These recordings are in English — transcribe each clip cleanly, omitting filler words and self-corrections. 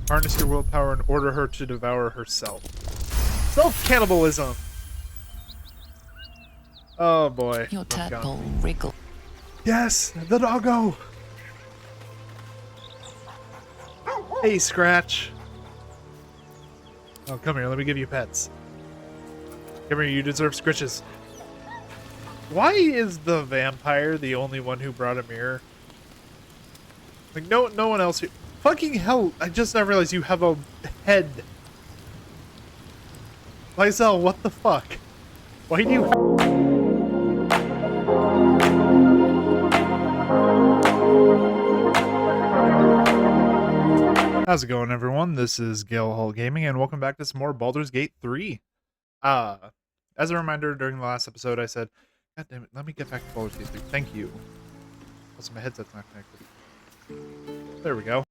Harness your willpower and order her to devour herself. Self-cannibalism! Oh boy. Your tadpole wriggle. Yes! The doggo! Hey, Scratch! Oh, come here, let me give you pets. Come here, you deserve scritches. Why is the vampire the only one who brought a mirror? Like, no one else here. Fucking hell, I just now realized you have a head. Lysel, what the fuck? Why do you How's it going, everyone? This is Gale Hull Gaming, and welcome back to some more Baldur's Gate 3. As a reminder, during the last episode, I said, God damn it, let me get back to Baldur's Gate 3. Thank you. Also, my headset's not connected. There we go.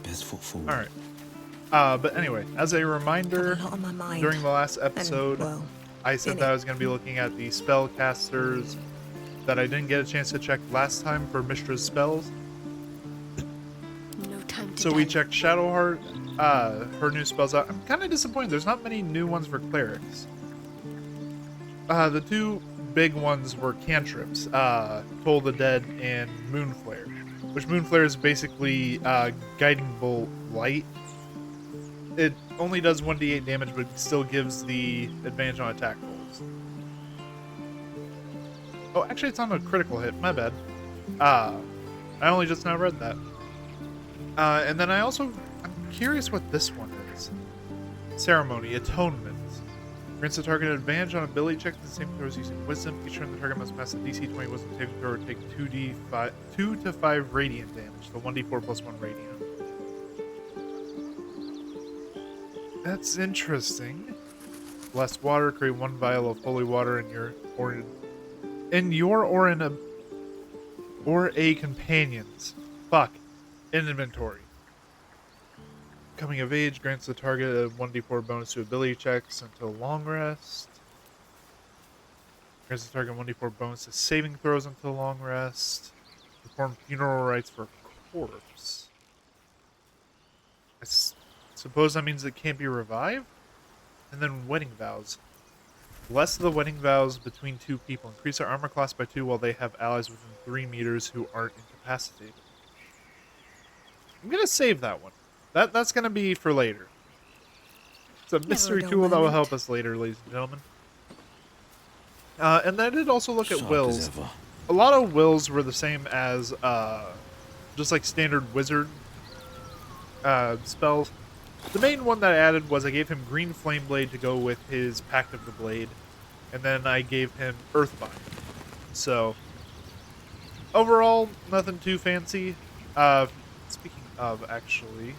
Best foot forward. Alright. But anyway, as a reminder, during the last episode, I said that I was going to be looking at the spellcasters that I didn't get a chance to check last time for Mistra's spells. So we checked Shadowheart, her new spells out. I'm kind of disappointed. There's not many new ones for clerics. The two big ones were cantrips, Toll the Dead and Moonflare. Which Moonflare is basically Guiding Bolt Light. It only does 1d8 damage, but still gives the advantage on attack rolls. Oh, actually it's on a critical hit. My bad. I only just now read that. And then I'm curious what this one is. Ceremony, Atonement. Grants the target advantage on ability checks the same throws using Wisdom. Each turn the target must pass a DC 20 Wisdom saving throw or take 2 to 5 radiant damage. So 1d4 plus 1 radiant. That's interesting. Bless water, create 1 vial of holy water in your or a companion's inventory. Coming of age grants the target a 1d4 bonus to ability checks until long rest. Grants the target 1d4 bonus to saving throws until long rest. Perform funeral rites for a corpse. I suppose that means it can't be revived? And then wedding vows. Bless the wedding vows between two people. Increase their armor class by 2 while they have allies within 3 meters who aren't incapacitated. I'm going to save that one. That's going to be for later. It's a mystery tool that will help us later, ladies and gentlemen. And I did also look at wills. A lot of wills were the same as just like standard wizard spells. The main one that I added was I gave him Green Flame Blade to go with his Pact of the Blade. And then I gave him Earthbind. So, overall, nothing too fancy. Speaking of, actually,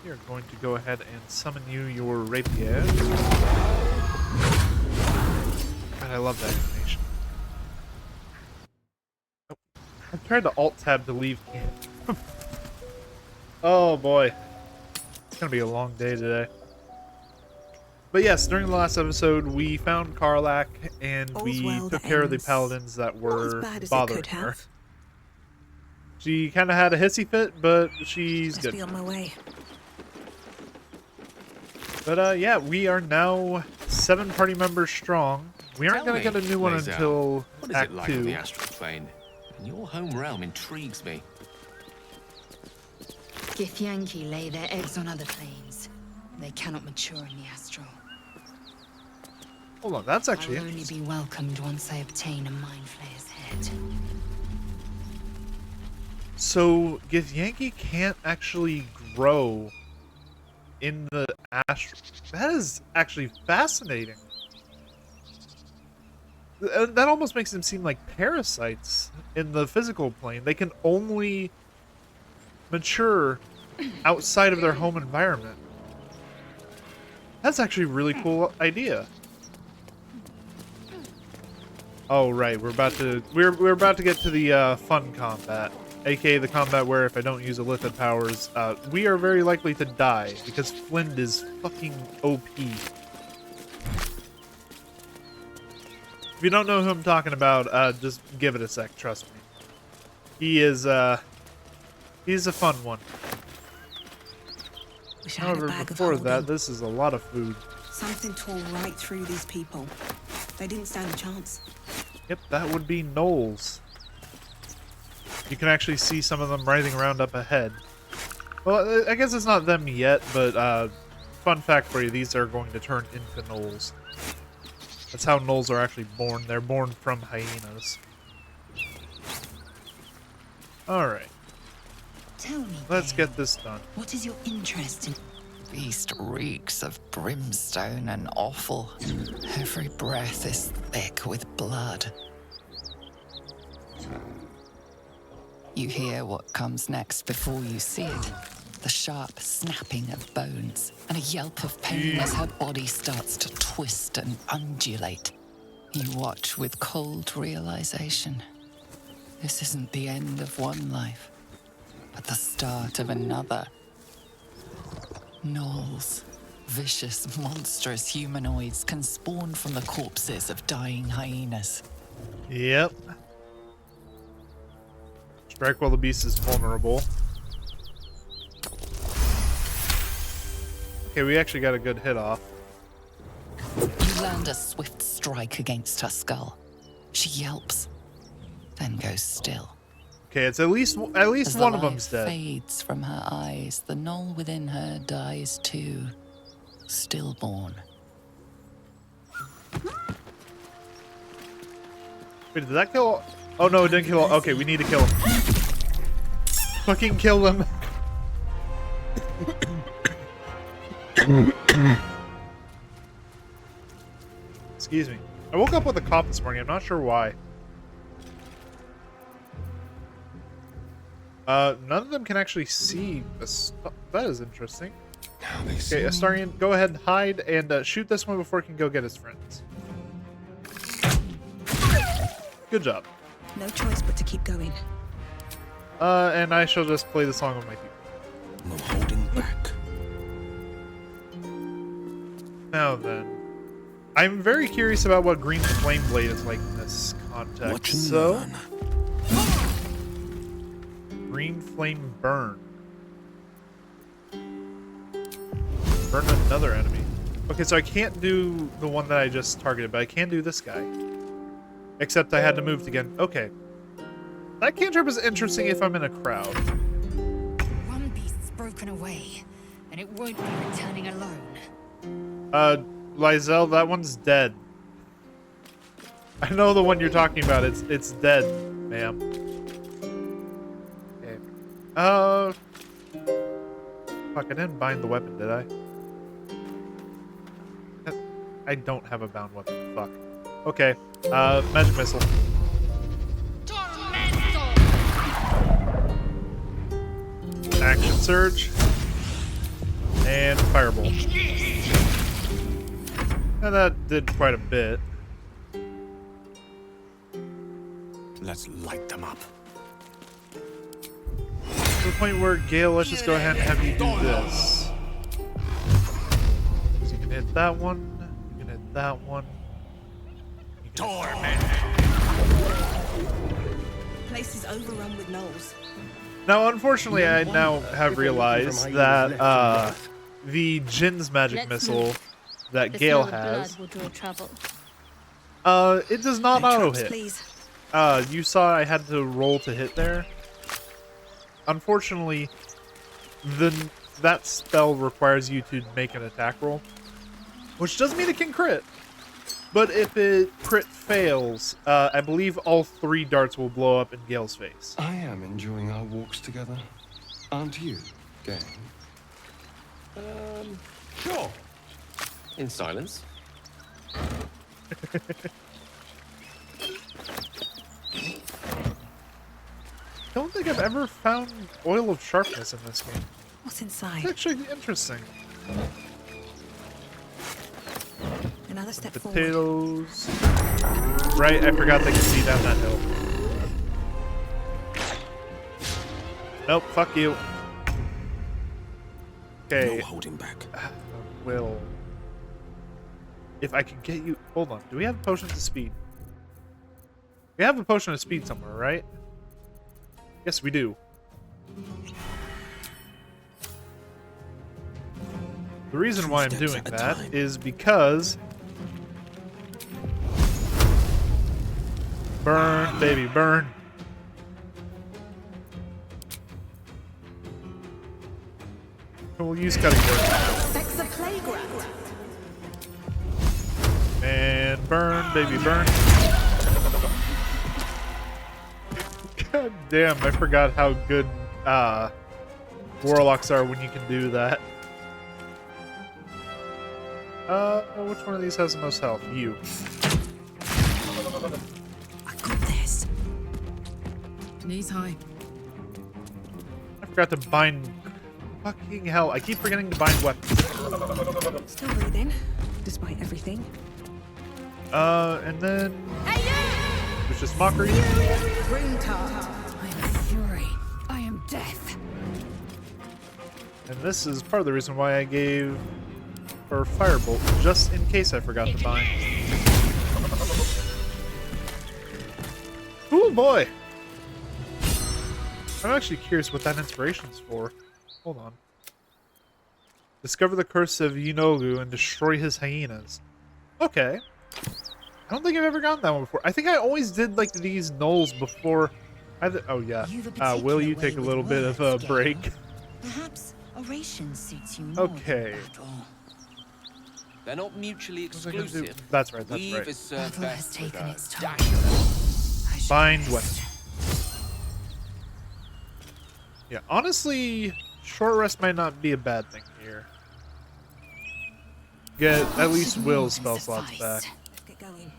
we are going to go ahead and summon you your rapier. God, I love that animation. Oh, I tried to alt-tab to leave. Oh boy. It's going to be a long day today. But yes, during the last episode, we found Karlach, and we took care of the paladins that were bothering her. She kind of had a hissy fit, but she's good. Be on my way. But yeah, we are now 7 party members strong. We aren't going to get a new one until Act 2. What is it like on the astral plane? And your home realm intrigues me. Githyanki lay their eggs on other planes. They cannot mature in the astral. Hold on, that's actually I'll only be welcomed once I obtain a Mind Flayer's head. So, Githyanki can't actually grow in the astral. That is actually fascinating. That almost makes them seem like parasites in the physical plane. They can only mature outside of their home environment. That's actually a really cool idea. Oh right, we're about to get to the fun combat, aka the combat where if I don't use Illithid powers, we are very likely to die because Flint is fucking OP. If you don't know who I'm talking about, just give it a sec. Trust me. He's a fun one. Wish I had a However, bag of before that, holding. this is a lot of food. Something tore right through these people. They didn't stand a chance. Yep, that would be gnolls. You can actually see some of them writhing around up ahead. Well, I guess it's not them yet, but fun fact for you, these are going to turn into gnolls. That's how gnolls are actually born. They're born from hyenas. Alright, Tell me, let's Gale, get this done. what is your interest in... Beast reeks of brimstone and offal. Every breath is thick with blood. You hear what comes next before you see it. The sharp snapping of bones and a yelp of pain as her body starts to twist and undulate. You watch with cold realization. This isn't the end of one life, but the start of another. Gnolls, vicious, monstrous humanoids can spawn from the corpses of dying hyenas. Yep. Strike while the beast is vulnerable. Okay, we actually got a good hit off. You land a swift strike against her skull. She yelps, then goes still. Okay, it's at least As the one of life them's dead. fades from her eyes, the gnoll within her dies too, stillborn. Wait, did that kill? Oh no, it didn't kill. Okay, we need to kill him. Fucking kill him. Excuse me. I woke up with a cough this morning. I'm not sure why. None of them can actually see. That is interesting. Okay, Astarion, go ahead, hide, and shoot this one before he can go get his friends. Good job. No choice but to keep going. And I shall just play the song of my people. No holding back. Now then, I'm very curious about what Green Flame Blade is like in this context. Watch and So, learn. Green Flame Burn. Burn another enemy. Okay, so I can't do the one that I just targeted, but I can do this guy. Except I had to move again. Okay. That cantrip is interesting if I'm in a crowd. One beast's broken away, and it won't be returning alone. Lysel, that one's dead. I know the one you're talking about. It's dead, ma'am. Okay. Fuck, I didn't bind the weapon, did I? I don't have a bound weapon. Fuck. Okay. Magic missile. Action surge. And fireball. And that did quite a bit. Let's light them up. To the point where, Gale, let's just go ahead and have you do this. So you can hit that one. You can hit that one. You can hit Place is overrun with gnolls. Now, unfortunately, I now have realized that the Jin's magic missile that The Gale smell of has, blood will draw trouble. it does not No auto traps, hit. please. You saw I had to roll to hit there. Unfortunately, that spell requires you to make an attack roll, which doesn't mean it can crit. But if it crit fails, I believe all 3 darts will blow up in Gale's face. I am enjoying our walks together. Aren't you, gang? Sure. In silence. I don't think I've ever found oil of sharpness in this game. What's It's inside? actually interesting. Another step forward. Potatoes. Right, I forgot they could see down that hill. Nope, fuck you. Okay, No holding back. Wyll. If I could get you... Hold on, do we have potions of speed? We have a potion of speed somewhere, right? Yes, we do. The reason why I'm Steps doing at a that time. is because... Burn, baby, burn. We'll use cutting board. Sex a playground. And burn, baby, burn. God damn, I forgot how good warlocks are when you can do that. Which one of these has the most health? You. I got this. Knees high. I forgot to bind... Fucking hell, I keep forgetting to bind weapons. Still breathing, despite everything. And then... It's just mockery. Room tart. I am fury. I am death. And this is part of the reason why I gave her Firebolt, just in case I forgot to bind. Cool boy! I'm actually curious what that inspiration's for. Hold on. Discover the curse of Yinogu and destroy his hyenas. Okay. I don't think I've ever gotten that one before. I think I always did like these gnolls before. Oh yeah. Will you take a little bit of a break? Perhaps oration suits you more. Okay. They're not mutually What was I gonna do? exclusive. That's right. That's Weave right. is served Battle has best with taken a its time. dash. Bind weapon. Yeah, honestly, short rest might not be a bad thing here. Get at least Will's spell slots back. Let's get going.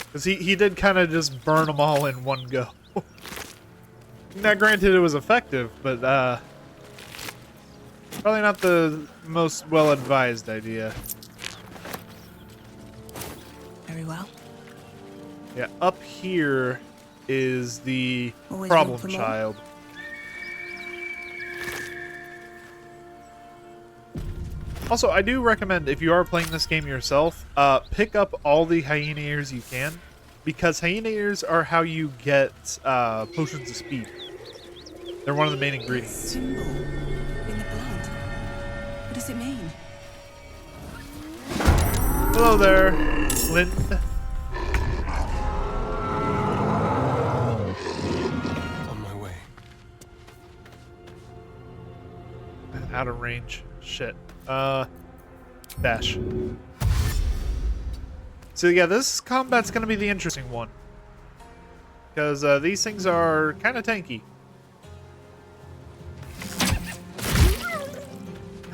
Because he did kind of just burn them all in one go. Now, granted, it was effective, but probably not the most well-advised idea. Very well. Yeah, up here is the Always problem room for more? child. Also, I do recommend, if you are playing this game yourself, pick up all the hyena ears you can, because hyena ears are how you get potions of speed. They're one of the main ingredients. Symbol in the blood. What does it mean? Hello there, Flint. On my way. Out of range. Shit. Dash. So yeah, this combat's gonna be the interesting one. Because these things are kind of tanky.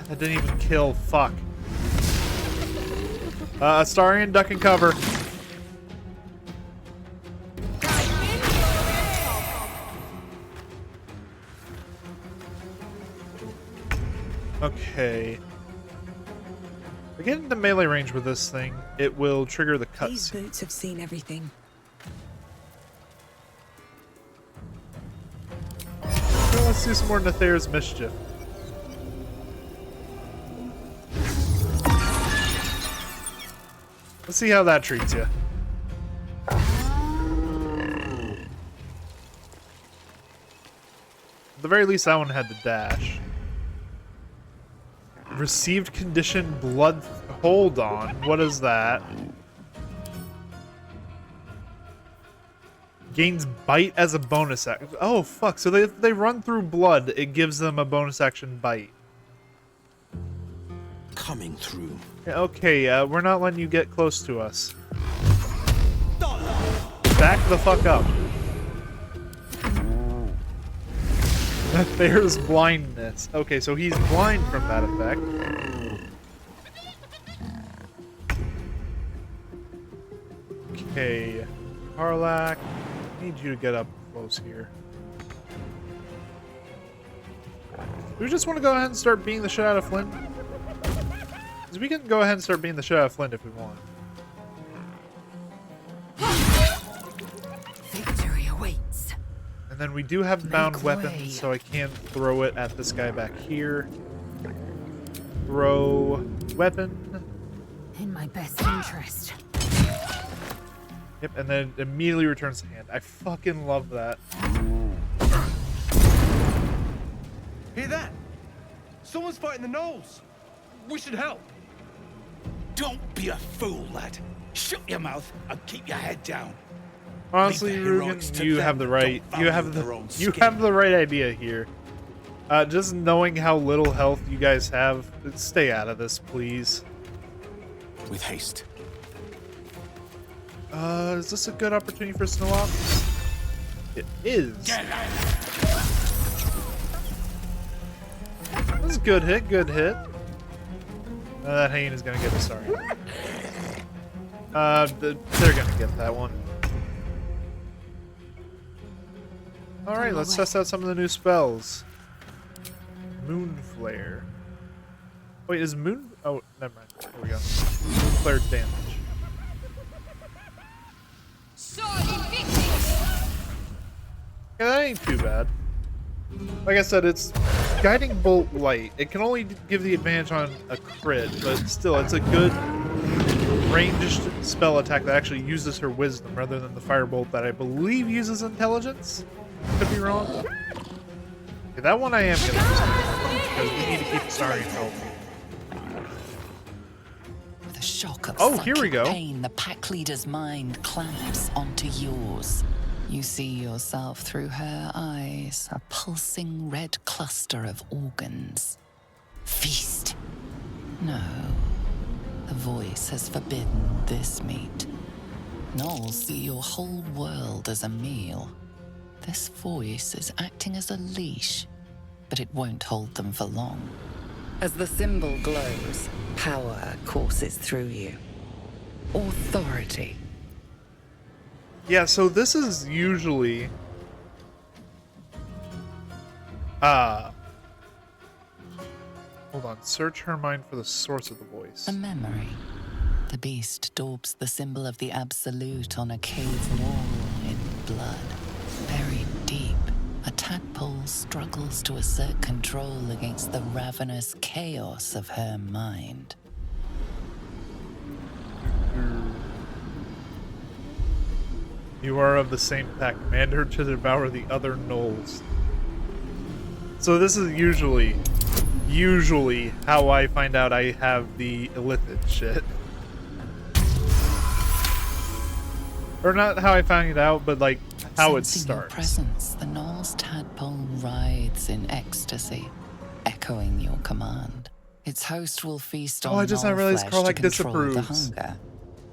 That didn't even kill. Fuck. Astarion, duck and cover. Okay. If I get into melee range with this thing, it will trigger the These cutscene. boots have seen everything. So let's do some more Nether's mischief. Let's see how that treats you. At the very least, that one had the dash. Received condition blood. Hold on. What is that? Gains bite as a bonus action. Oh, fuck. So if they run through blood, it gives them a bonus action bite. Coming through. Yeah, okay, we're not letting you get close to us. Back the fuck up. There's blindness. Okay, so he's blind from that effect. Okay, Harlak, I need you to get up close here. Do we just want to go ahead and start beating the shit out of Flint? Because we can go ahead and start beating the shit out of Flint if we want. Victory awaits. And then we do have bound Make weapons, way. so I can throw it at this guy back here. Throw weapon. In my best interest. Yep, Yep, and then immediately returns the hand. I fucking love that. Hear that? Someone's fighting the gnolls. We should help. Don't be a fool, lad. Shut your mouth and keep your head down. Honestly, Leave the heroics Rugen, to you them have the that right. don't You value have their own the. You skin. have the right idea here. Just knowing how little health you guys have, stay out of this, please. With haste. Is this a good opportunity for snow ops? It is. This is a good hit. Good hit. That hyena's gonna get a sorry. They're gonna get that one. All right, let's test out some of the new spells. Moon Flare. Wait, is Moon? Oh, never mind. There we go. Moon Flare damage. Yeah, that ain't too bad. Like I said, it's Guiding Bolt Light. It can only give the advantage on a crit, but still, it's a good ranged spell attack that actually uses her wisdom rather than the Firebolt that I believe uses intelligence. Could be wrong. Okay, that one I am gonna use because we need to keep Astarion healthy. With a shock of Oh, here we psychic go. pain, the pack leader's mind clamps onto yours. You see yourself through her eyes, a pulsing red cluster of organs. Feast. No, the voice has forbidden this meat. Gnolls see your whole world as a meal. This voice is acting as a leash, but it won't hold them for long. As the symbol glows, power courses through you. Authority. Yeah, so this is usually hold on, search her mind for the source of the voice. A memory. The beast daubs the symbol of the Absolute on a cave wall in blood. Buried deep, a tadpole struggles to assert control against the ravenous chaos of her mind. You are of the same pack. Command her to devour the other gnolls. So this is usually how I find out I have the illithid shit. Or not how I found it out, but like how it Sensing your starts. presence, the Gnoll's tadpole writhes in ecstasy, echoing your command. Its host will feast on I just now Gnoll realized flesh Carl, to like, control the disapproves. hunger,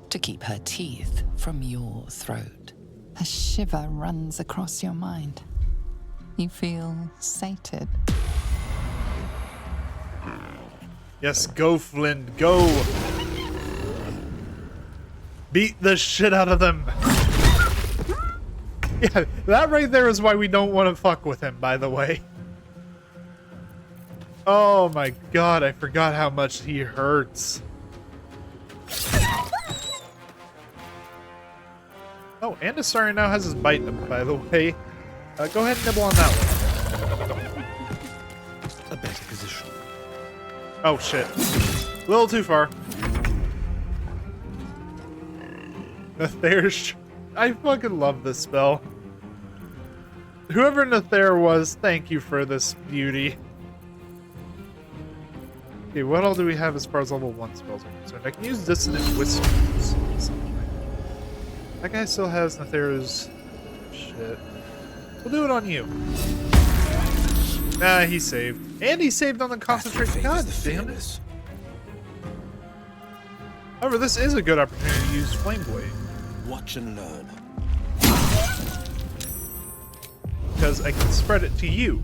to keep her teeth from your throat. A shiver runs across your mind. You feel sated. Yes, go Flynn, go! Beat the shit out of them! Yeah, that right there is why we don't want to fuck with him, by the way. Oh my god, I forgot how much he hurts. Oh, and Astarion now has his bite, by the way. Go ahead and nibble on that one. A better position. Oh shit. A little too far. There's... I fucking love this spell. Whoever Nether was, thank you for this beauty. Okay, what all do we have as far as level 1 spells are concerned? I can use Dissonant Whispers. That guy still has Nether's shit. We'll do it on you. Nah, he saved. And he saved on the concentration. God damn it. However, this is a good opportunity to use Flame Blade. Watch and learn. Because I can spread it to you.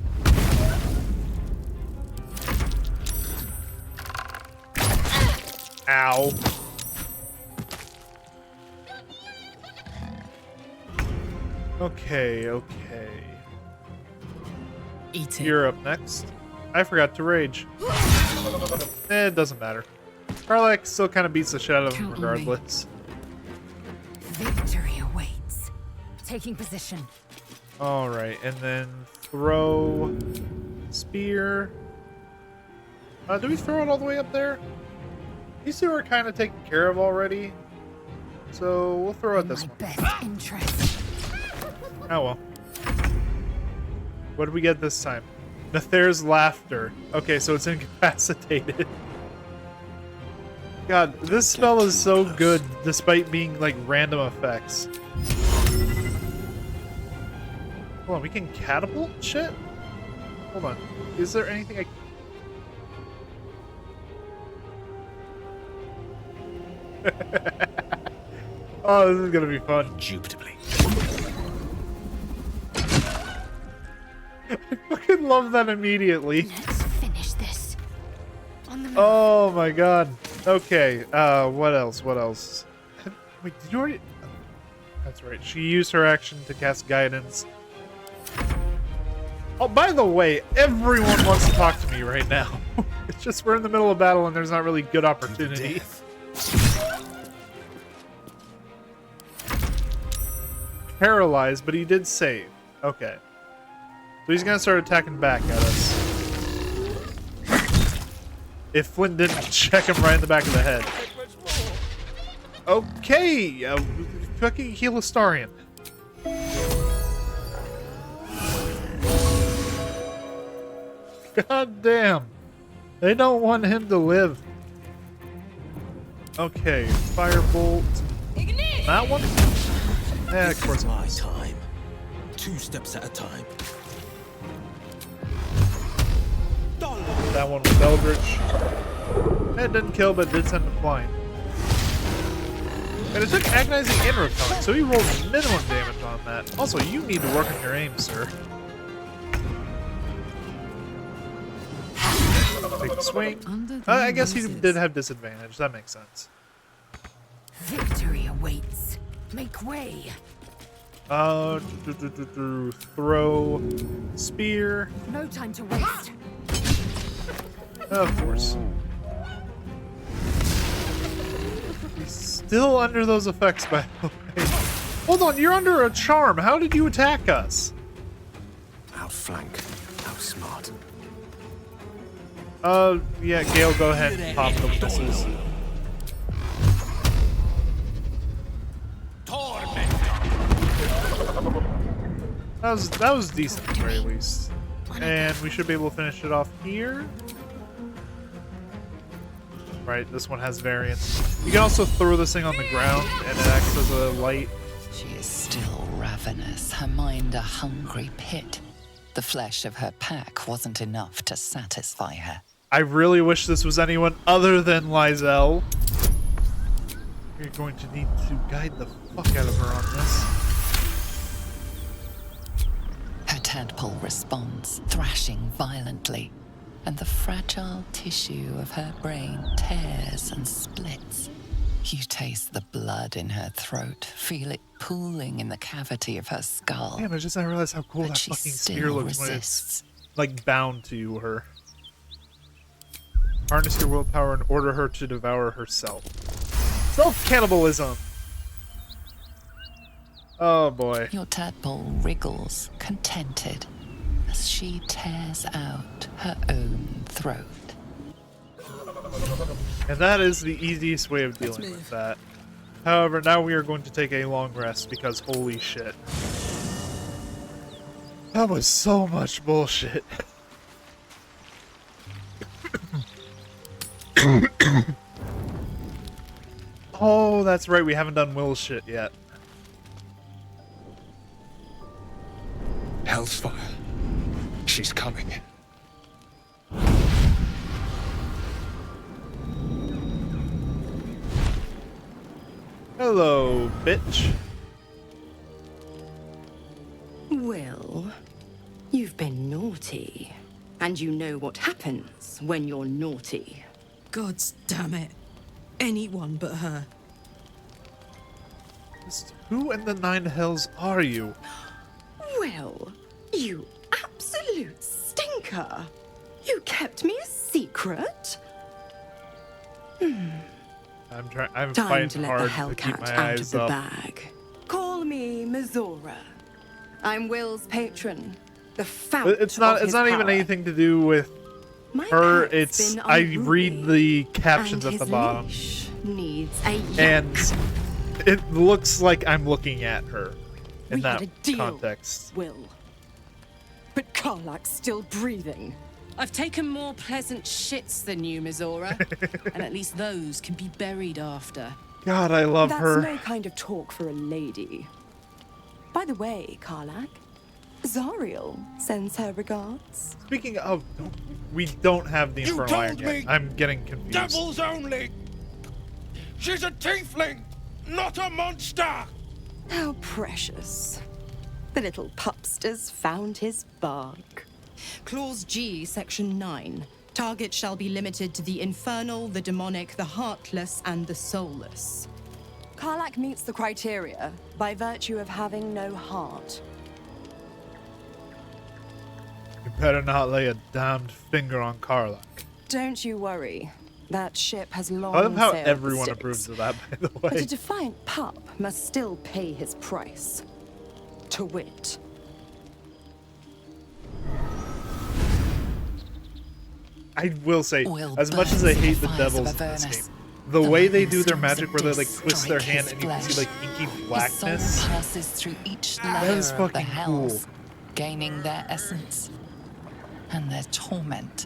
Ow. Okay. Eat it. You're up next. I forgot to rage. It doesn't matter. Karlach still kind of beats the shit out of him Count on me. regardless. Victory awaits. Taking position. Alright, and then throw... Spear... do we throw it all the way up there? These two are kind of taken care of already. So we'll throw out this My one. best interest. Oh well. What did we get this time? Nathair's laughter. Okay, so it's incapacitated. God, this spell is so good despite being like random effects. Hold on, we can catapult shit? Hold on. Is there anything I... Oh, this is gonna be fun. Indubitably. I fucking love that immediately. Let's finish this. On the move. Oh my god. Okay, what else? What else? Wait, did you already... That's right. She used her action to cast guidance. Oh, by the way, everyone wants to talk to me right now. It's just we're in the middle of battle and there's not really good opportunity. Paralyzed, but he did save. Okay. So he's gonna start attacking back at us. If Flynn didn't check him right in the back of the head. Okay, fucking Helistarian. God damn. They don't want him to live. Okay, firebolt. That one? Yeah, of course. My time. 2 steps at a time. That one was Eldritch. It didn't kill, but did send him flying. And it took agonizing and repelling, so he rolled minimum damage on that. Also, you need to work on your aim, sir. Take the swing. I guess he did have disadvantage. That makes sense. Victory awaits. Make way. Throw, spear. No time to waste. Of course. He's still under those effects, by the way. Hold on, you're under a charm. How did you attack us? Outflank. Outsmart. Yeah, Gale, go ahead and pop the missiles. That was decent at the very least. And we should be able to finish it off here. Right, this one has variance. You can also throw this thing on the ground and it acts as a light. She is still ravenous, her mind a hungry pit. The flesh of her pack wasn't enough to satisfy her. I really wish this was anyone other than Lizelle. You're going to need to guide the fuck out of her on this. Her tadpole responds, thrashing violently, and the fragile tissue of her brain tears and splits. You taste the blood in her throat, feel it pooling in the cavity of her skull. Damn, I just didn't realize how cool But that she fucking still spear looks resists. when it's like bound to her. Harness your willpower and order her to devour herself. Self-cannibalism! Oh boy. Your tadpole wriggles, contented, as she tears out her own throat. And that is the easiest way of dealing with that. However, now we are going to take a long rest because holy shit. That was so much bullshit. Oh, that's right, we haven't done Wyll's shit yet. Hellsfire. She's coming. Hello, bitch. Wyll, you've been naughty. And you know what happens when you're naughty. Gods damn it. Anyone but her. Just who in the nine hells are you? Wyll, you absolute stinker. You kept me a secret? I'm Time fighting to let the hard to keep Hellcat my out eyes of the up. bag. Call me Mizora. I'm Wyll's patron. The fount It's not of his even power. anything to do with My her. pet's It's been I unruly, read the captions and at the his bottom. leash needs a And yank. it looks like I'm looking at her in We that had a deal, context. Wyll. But Karlach's still breathing. I've taken more pleasant shits than you, Mizora. And at least those can be buried after. God, I love That's her. no kind of talk for a lady. By the way, Karlach, Zariel sends her regards. Speaking of, we don't have the Infernal Iron told yet. me I'm getting confused. Devils only! She's a tiefling, not a monster! How precious. The little pupster's found his bark. Clause G, Section 9. Target shall be limited to the infernal, the demonic, the heartless, and the soulless. Karlach meets the criteria by virtue of having no heart. You better not lay a damned finger on Karlach. Don't you worry. That ship has long I love how sailed the everyone Styx. approves of that, by the But way. a defiant pup must still pay his price. To wit. I will say, Wyll as much as I burns hate the the fires devils of in this Avernus. game, the The way they do lightning their storms magic of where they like death twist their strike hand his and you can see flesh. like inky His soul blackness. passes through each That layer is of the fucking hells, cool. gaining their essence and their torment.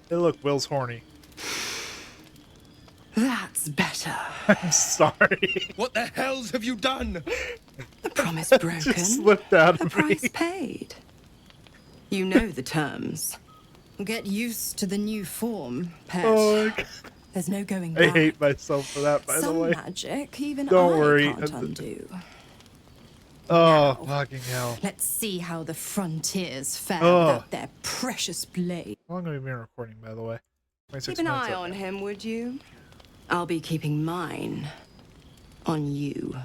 Hey, look, Will's horny. That's better. I'm sorry. What the hells have you done? A promise broken. Just slipped out A of me. price paid. You know the terms. Get used to the new form, pet. Oh, my God. There's no going I back. hate myself for that, by the Some way. magic even Don't I worry. can't undo. Oh, fucking hell. Let's see how the frontiers fare Oh. without their precious blade. How long have we been recording, by the way? 26 Keep an minutes eye up. on him, would you? I'll be keeping mine on you.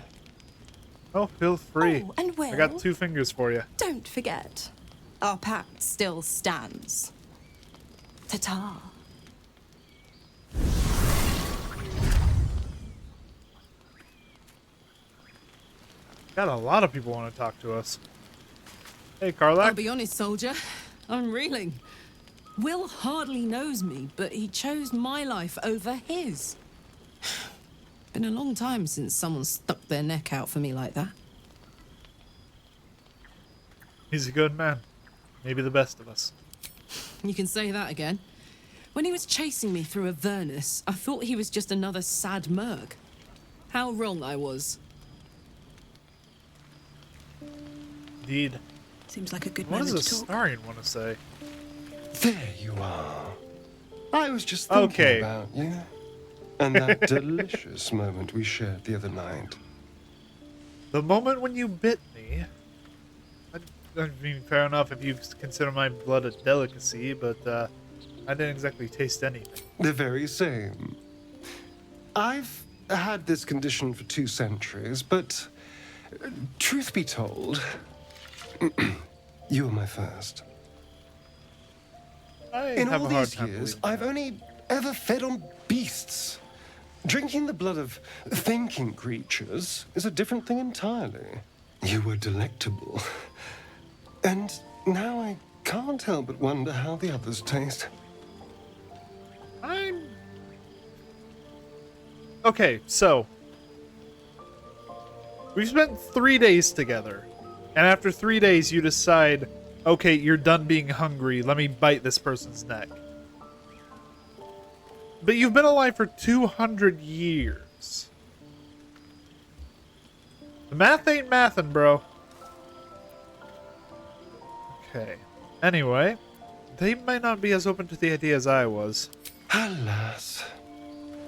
Oh, feel free. Oh, and Wyll, I got 2 fingers for you. don't forget. Our pact still stands. Ta-ta. Got a lot of people want to talk to us. Hey, I'll Karlach. be honest, soldier. I'm reeling. Wyll hardly knows me, but he chose my life over his. Been a long time since someone stuck their neck out for me like that. He's a good man. Maybe the best of us. You can say that again. When he was chasing me through Avernus, I thought he was just another sad merc. How wrong I was. Indeed. Seems like a good What moment does to a talk. Starian want to say? There you are. I was just thinking Okay. about you. And that delicious moment we shared the other night. The moment when you bit me. I mean, fair enough if you consider my blood a delicacy, but I didn't exactly taste anything. The very same. I've had this condition for 2 centuries, but truth be told, you were my first. I In have all a hard these time years, believing I've that. only ever fed on beasts. Drinking the blood of thinking creatures is a different thing entirely. You were delectable. And now I can't help but wonder how the others taste. I'm... Okay, so... We've spent 3 days together. And after 3 days, you decide, okay, you're done being hungry, let me bite this person's neck. But you've been alive for 200 years. The math ain't mathin', bro. Okay. Anyway, they might not be as open to the idea as I was. Alas.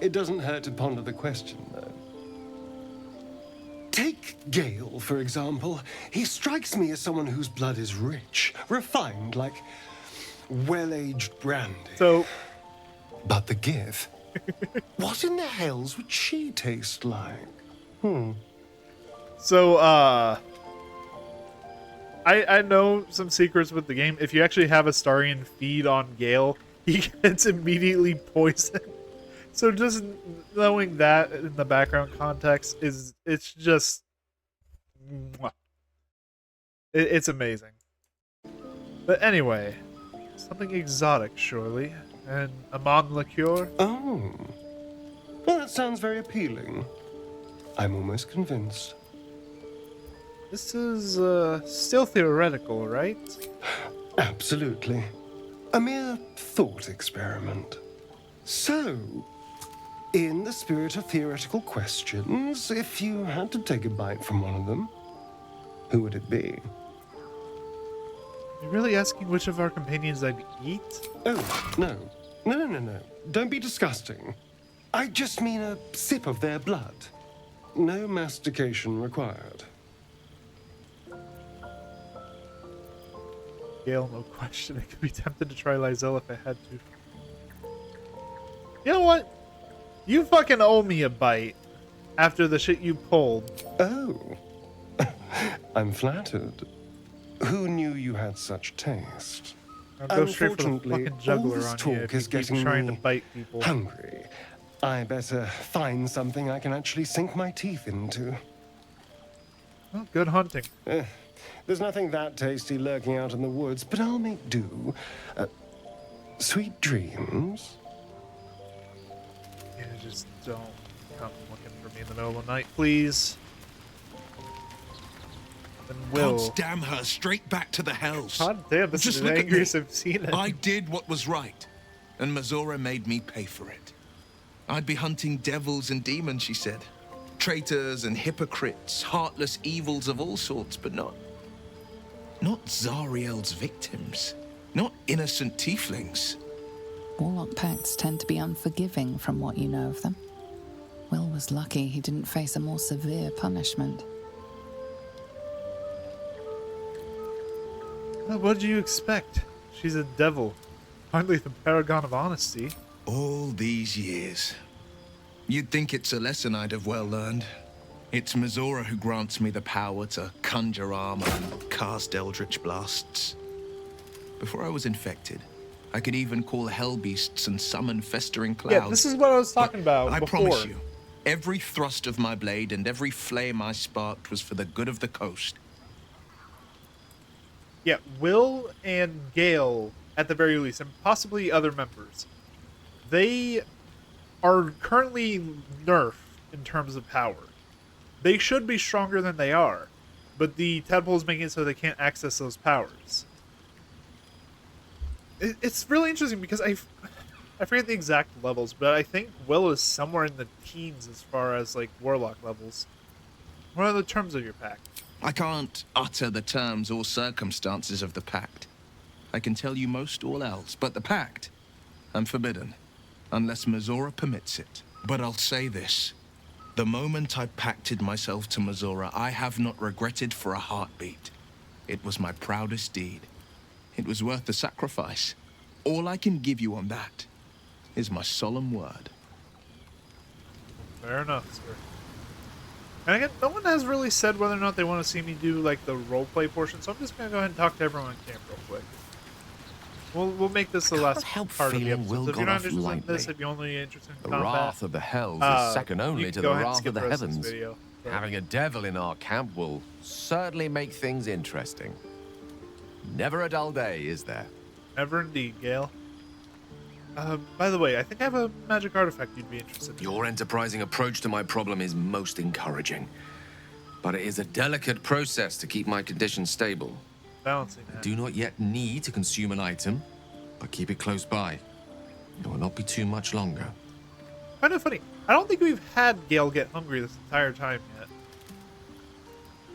It doesn't hurt to ponder the question, though. Take Gale, for example. He strikes me as someone whose blood is rich, refined, like well-aged brandy. So... But the Gith? What in the hells would she taste like? So, I know some secrets with the game. If you actually have a Starian feed on Gale, he gets immediately poisoned. So just knowing that in the background context it's just mwah. It's amazing. But anyway, something exotic, surely. And Amon liqueur? Oh. Well, that sounds very appealing. I'm almost convinced. This is still theoretical, right? Absolutely. A mere thought experiment. So, in the spirit of theoretical questions, if you had to take a bite from one of them, who would it be? You're really asking which of our companions I'd eat? Oh, no. No. Don't be disgusting. I just mean a sip of their blood. No mastication required. Gale, no question. I could be tempted to try Lysel if I had to. You know what? You fucking owe me a bite after the shit you pulled. Oh. I'm flattered. Who knew you had such taste? I'll go straight for the fucking all juggler this on you talk if is you keep getting trying me to bite people. hungry. I better find something I can actually sink my teeth into. Well, good hunting. There's nothing that tasty lurking out in the woods, but I'll make do. Sweet dreams. Yeah, just don't come looking for me in the middle of the night, please. And Wyll. God damn her, straight back to the hells. God damn, this Just is look the at me. angriest I've seen it. I did what was right, and Mazora made me pay for it. I'd be hunting devils and demons, she said. Traitors and hypocrites, heartless evils of all sorts, but not Zariel's victims. Not innocent tieflings. Warlock pacts tend to be unforgiving from what you know of them. Wyll was lucky he didn't face a more severe punishment. Well, what did you expect? She's a devil. Hardly the paragon of honesty. All these years. You'd think it's a lesson I'd have well learned. It's Mazora who grants me the power to conjure armor and cast eldritch blasts. Before I was infected, I could even call hell beasts and summon festering clouds. Yeah, this is what I was talking about I before. promise you, every thrust of my blade and every flame I sparked was for the good of the coast. Yeah, Wyll and Gale, at the very least, and possibly other members, they are currently nerfed in terms of power. They should be stronger than they are, but the tadpole is making it so they can't access those powers. It's really interesting because I forget the exact levels, but I think Wyll is somewhere in the teens as far as like warlock levels. What are the terms of your pact? I can't utter the terms or circumstances of the pact. I can tell you most all else, but the pact, I'm forbidden, unless Mazora permits it. But I'll say this. The moment I pacted myself to Mazora, I have not regretted for a heartbeat. It was my proudest deed. It was worth the sacrifice. All I can give you on that is my solemn word. Fair enough, sir. And again, no one has really said whether or not they want to see me do like the roleplay portion, so I'm just gonna go ahead and talk to everyone on camp real quick. We'll make this the last part of the episode. Wyll So if you're got not off interested in this, lightly. if you're only interested in The combat, wrath of the hells is second you only can to go the ahead and wrath skip of the rest of this heavens. video. But Having a devil in our camp will certainly make things interesting. Never a dull day, is there? Never indeed, Gale. By the way, I think I have a magic artifact you'd be interested in. Your enterprising approach to my problem is most encouraging. But it is a delicate process to keep my condition stable. Balancing I that. do not yet need to consume an item, but keep it close by. It will not be too much longer. Kind of funny. I don't think we've had Gale get hungry this entire time yet.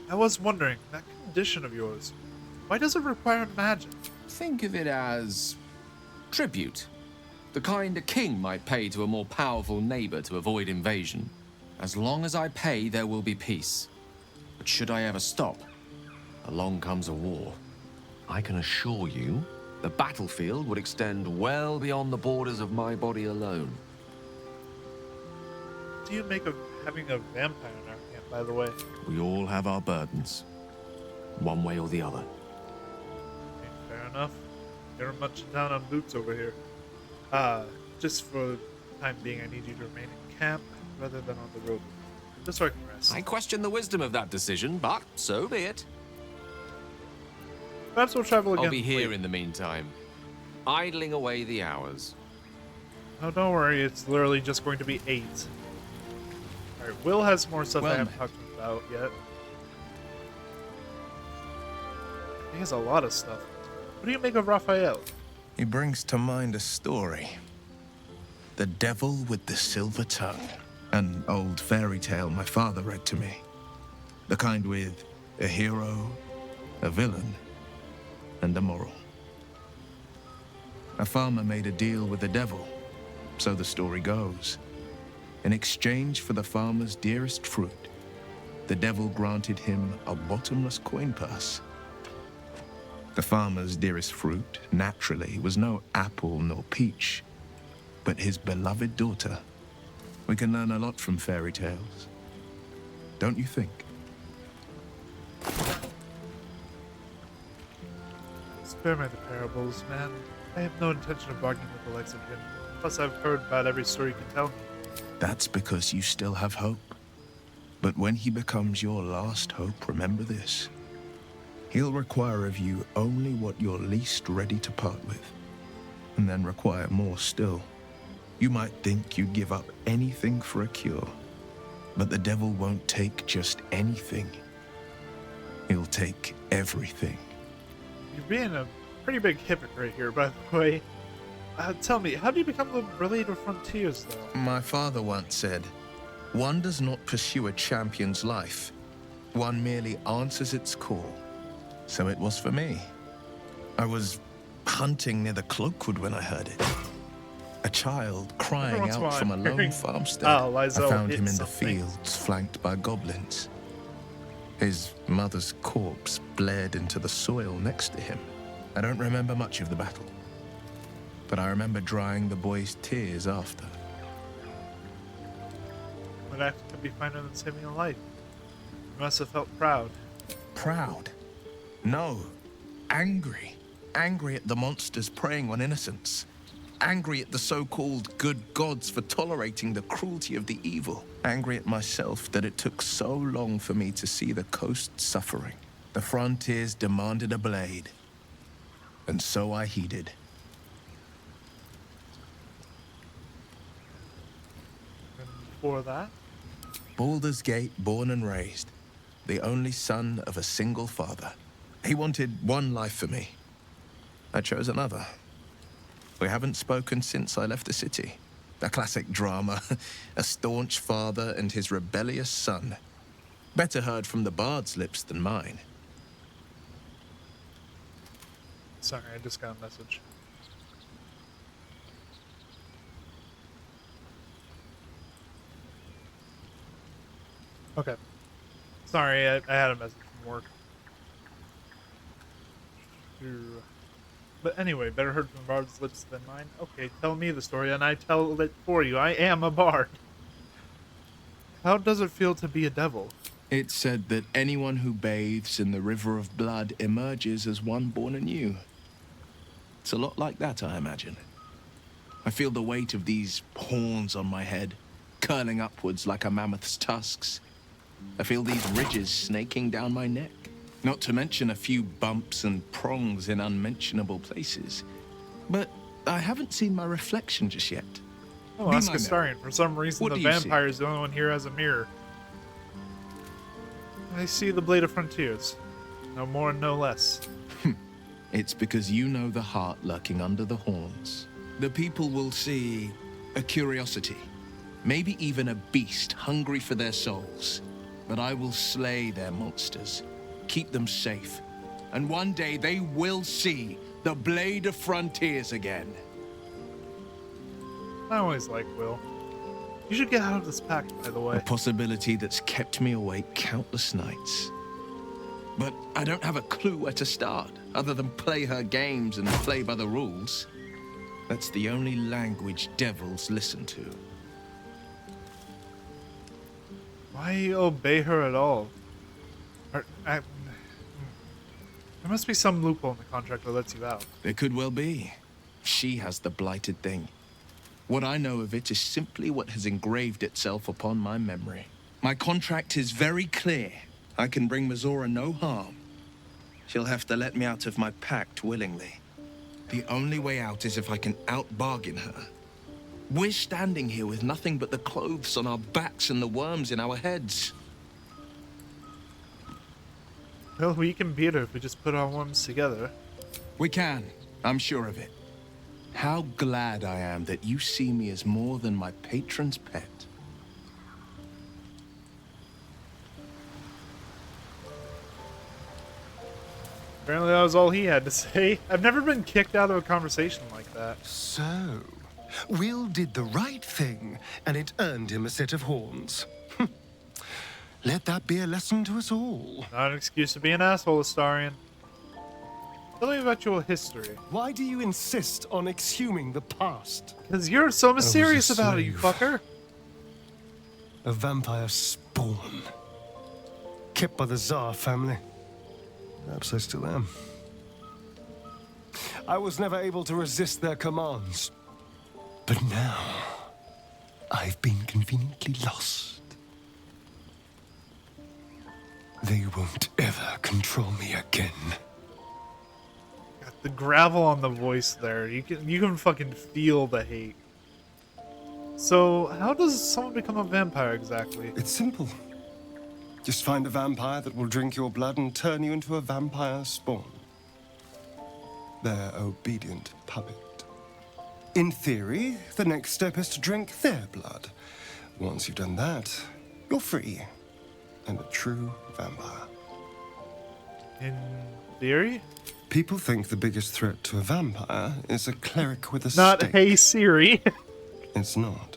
I was wondering, that condition of yours, why does it require magic? Think of it as tribute. The kind a king might pay to a more powerful neighbor to avoid invasion. As long as I pay, there will be peace. But should I ever stop, along comes a war. I can assure you, the battlefield would extend well beyond the borders of my body alone. What do you make of having a vampire in our camp, by the way? We all have our burdens, one way or the other. Okay, fair enough. You're munching down on boots over here. Just for time being, I need you to remain in camp rather than on the road. Just so I can rest. I question the wisdom of that decision, but so be it. Perhaps we'll travel again. I'll be here later. in the meantime, idling away the hours. Oh, don't worry. It's literally just going to be 8. Alright, Wyll has more stuff I Well haven't met. talked to him about yet. He has a lot of stuff. What do you make of Raphael? He brings to mind a story. The Devil with the Silver Tongue. An old fairy tale my father read to me. The kind with a hero, a villain, and a moral. A farmer made a deal with the devil, so the story goes. In exchange for the farmer's dearest fruit, the devil granted him a bottomless coin purse. The farmer's dearest fruit, naturally, was no apple nor peach, but his beloved daughter. We can learn a lot from fairy tales. Don't you think? Spare me the parables, man. I have no intention of bargaining with the likes of him. Plus, I've heard about every story you can tell me. That's because you still have hope. But when he becomes your last hope, remember this. He'll require of you only what you're least ready to part with, and then require more still. You might think you'd give up anything for a cure, but the devil won't take just anything. He'll take everything. You're being a pretty big hypocrite here, by the way. Tell me, how do you become the Relay to Frontiers, though? My father once said, one does not pursue a champion's life. One merely answers its call. So it was for me. I was hunting near the Cloakwood when I heard it. A child crying out from a lone farmstead. I found him in the fields, flanked by goblins. His mother's corpse bled into the soil next to him. I don't remember much of the battle, but I remember drying the boy's tears after. What act could be finer than saving a life? You must have felt proud. Proud? No. Angry. Angry at the monsters preying on innocents. Angry at the so-called good gods for tolerating the cruelty of the evil. Angry at myself that it took so long for me to see the coast suffering. The frontiers demanded a blade. And so I heeded. And before that? Baldur's Gate, born and raised. The only son of a single father. He wanted one life for me. I chose another. We haven't spoken since I left the city. A classic drama. A staunch father and his rebellious son. Better heard from the bard's lips than mine. Sorry, I just got a message. Okay. Sorry, I had a message from work. But anyway, better heard from the bard's lips than mine. Okay, tell me the story and I tell it for you. I am a bard. How does it feel to be a devil? It's said that anyone who bathes in the river of blood emerges as one born anew. It's a lot like that, I imagine. I feel the weight of these horns on my head, curling upwards like a mammoth's tusks. I feel these ridges snaking down my neck. Not to mention a few bumps and prongs in unmentionable places. But I haven't seen my reflection just yet. Oh, ask Astarion. For some reason, the vampire is the only one here has a mirror. I see the Blade of Frontiers. No more, no less. It's because you know the heart lurking under the horns. The people will see a curiosity, maybe even a beast hungry for their souls. But I will slay their monsters, keep them safe, and one day they will see the Blade of Frontiers again. I always like Wyll. You should get out of this pact, by the way. A possibility that's kept me awake countless nights. But I don't have a clue where to start, other than play her games and play by the rules. That's the only language devils listen to. Why obey her at all? There must be some loophole in the contract that lets you out. There could well be. She has the blighted thing. What I know of it is simply what has engraved itself upon my memory. My contract is very clear. I can bring Mizora no harm. She'll have to let me out of my pact willingly. The only way out is if I can out-bargain her. We're standing here with nothing but the clothes on our backs and the worms in our heads. Well, we can beat her if we just put our worms together. We can. I'm sure of it. How glad I am that you see me as more than my patron's pet. Apparently that was all he had to say. I've never been kicked out of a conversation like that. So, Wyll did the right thing, and it earned him a set of horns. Let that be a lesson to us all. Not an excuse to be an asshole, Astarion. Tell me about your history. Why do you insist on exhuming the past? Because you're so mysterious about it, you fucker. A vampire spawn. Kept by the Tsar family. Perhaps I still am. I was never able to resist their commands. But now, I've been conveniently lost. They won't ever control me again. Got the gravel on the voice there. You can fucking feel the hate. So, how does someone become a vampire exactly? It's simple. Just find a vampire that will drink your blood and turn you into a vampire spawn. Their obedient puppet. In theory, the next step is to drink their blood. Once you've done that, you're free. And a true vampire. In theory? People think the biggest threat to a vampire is a cleric with a Not stake. Hey Siri. It's not.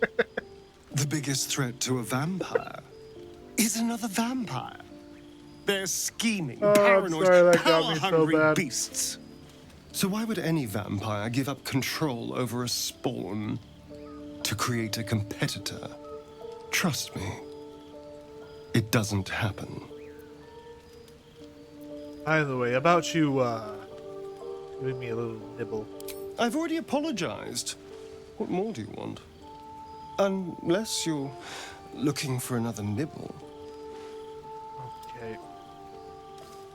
The biggest threat to a vampire is another vampire. They're scheming, paranoid, sorry, that got me so power-hungry bad. beasts. So why would any vampire give up control over a spawn to create a competitor? Trust me, it doesn't happen. By the way, about you, giving me a little nibble. I've already apologized. What more do you want? Unless you're looking for another nibble. Okay.